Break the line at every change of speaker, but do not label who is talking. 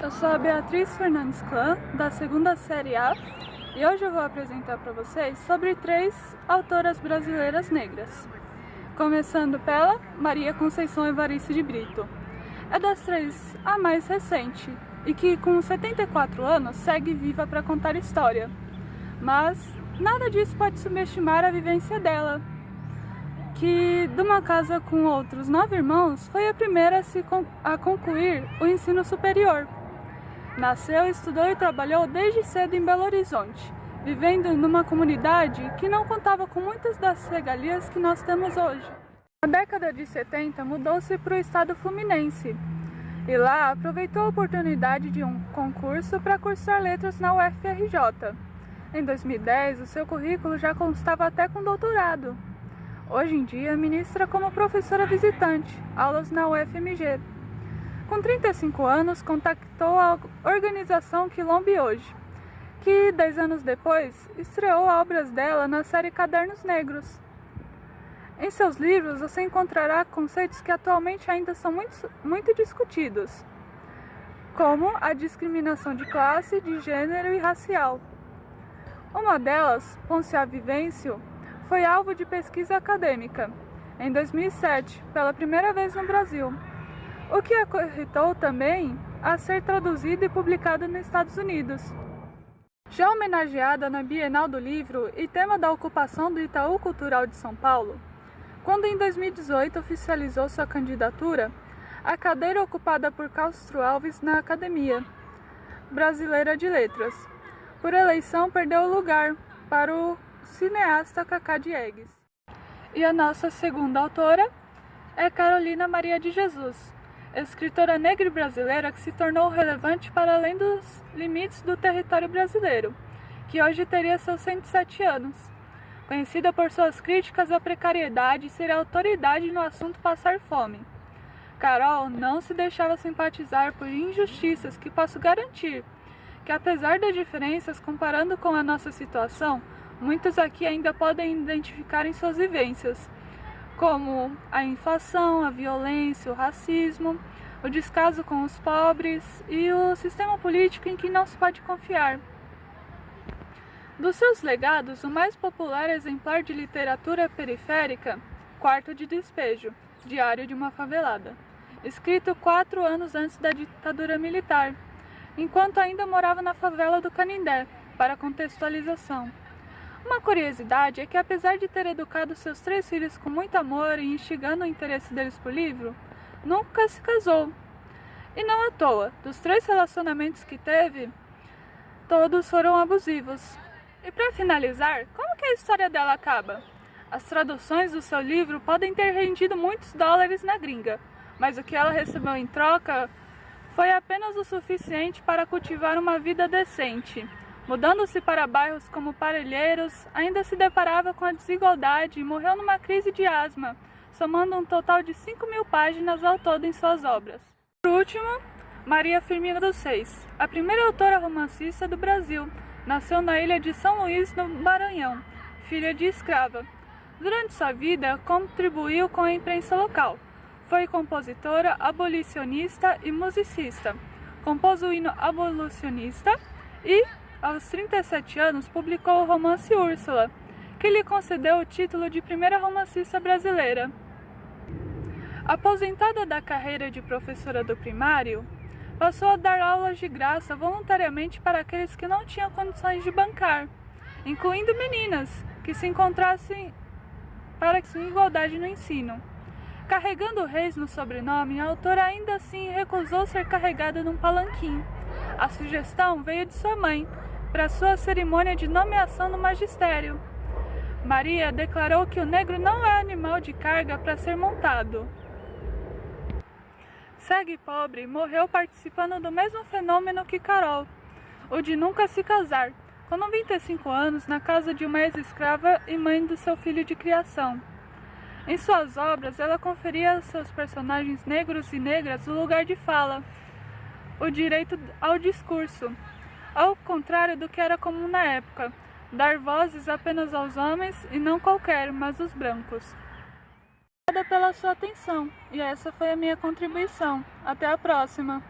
Eu sou a Beatriz Fernandes Clã, da segunda série A, e hoje eu vou apresentar para vocês sobre 3 autoras brasileiras negras. Começando pela Maria Conceição Evaristo de Brito. É das 3 a mais recente e que com 74 anos segue viva para contar história. Mas nada disso pode subestimar a vivência dela, que de uma casa com outros 9 irmãos foi a primeira a concluir o ensino superior. Nasceu, estudou e trabalhou desde cedo em Belo Horizonte, vivendo numa comunidade que não contava com muitas das regalias que nós temos hoje. Na década de 70, mudou-se para o estado fluminense e lá aproveitou a oportunidade de um concurso para cursar letras na UFRJ. Em 2010, o seu currículo já constava até com doutorado. Hoje em dia, ministra como professora visitante, aulas na UFMG. Com 35 anos, contactou a organização Quilombo Hoje, que 10 anos depois estreou obras dela na série Cadernos Negros. Em seus livros você encontrará conceitos que atualmente ainda são muito discutidos, como a discriminação de classe, de gênero e racial. Uma delas, Ponciá Vivêncio, foi alvo de pesquisa acadêmica, em 2007, pela primeira vez no Brasil, o que acarretou também a ser traduzido e publicado nos Estados Unidos. Já homenageada na Bienal do Livro e tema da ocupação do Itaú Cultural de São Paulo, quando em 2018 oficializou sua candidatura, a cadeira ocupada por Castro Alves na Academia Brasileira de Letras, por eleição perdeu o lugar para o cineasta Cacá Diegues. E a nossa segunda autora é Carolina Maria de Jesus, escritora negra e brasileira que se tornou relevante para além dos limites do território brasileiro, que hoje teria seus 107 anos. Conhecida por suas críticas à precariedade e ser autoridade no assunto passar fome, Carol não se deixava simpatizar por injustiças que posso garantir que, apesar das diferenças comparando com a nossa situação, muitos aqui ainda podem identificar em suas vivências, como a inflação, a violência, o racismo, o descaso com os pobres e o sistema político em que não se pode confiar. Dos seus legados, o mais popular exemplar de literatura periférica, Quarto de Despejo, Diário de uma Favelada, escrito 4 anos antes da ditadura militar, enquanto ainda morava na favela do Canindé, para contextualização. Uma curiosidade é que, apesar de ter educado seus 3 filhos com muito amor e instigando o interesse deles por livro, nunca se casou. E não à toa, dos 3 relacionamentos que teve, todos foram abusivos. E para finalizar, como que a história dela acaba? As traduções do seu livro podem ter rendido muitos dólares na gringa, mas o que ela recebeu em troca foi apenas o suficiente para cultivar uma vida decente. Mudando-se para bairros como Parelheiros, ainda se deparava com a desigualdade e morreu numa crise de asma, somando um total de 5.000 páginas ao todo em suas obras. Por último, Maria Firmina dos Reis, a primeira autora romancista do Brasil, nasceu na ilha de São Luís, no Maranhão, filha de escrava. Durante sua vida, contribuiu com a imprensa local. Foi compositora, abolicionista e musicista. Compôs o hino abolicionista e, aos 37 anos, publicou o romance Úrsula, que lhe concedeu o título de primeira romancista brasileira. Aposentada da carreira de professora do primário, passou a dar aulas de graça voluntariamente para aqueles que não tinham condições de bancar, incluindo meninas que se encontrassem em igualdade no ensino. Carregando Reis no sobrenome, a autora ainda assim recusou ser carregada num palanquim. A sugestão veio de sua mãe, para sua cerimônia de nomeação no magistério. Maria declarou que o negro não é animal de carga para ser montado. Cega e pobre, morreu participando do mesmo fenômeno que Carol, o de nunca se casar, com 95 anos, na casa de uma ex-escrava e mãe do seu filho de criação. Em suas obras, ela conferia aos seus personagens negros e negras o lugar de fala, o direito ao discurso, ao contrário do que era comum na época, dar vozes apenas aos homens e não qualquer, mas os brancos. Obrigada pela sua atenção, e essa foi a minha contribuição. Até a próxima!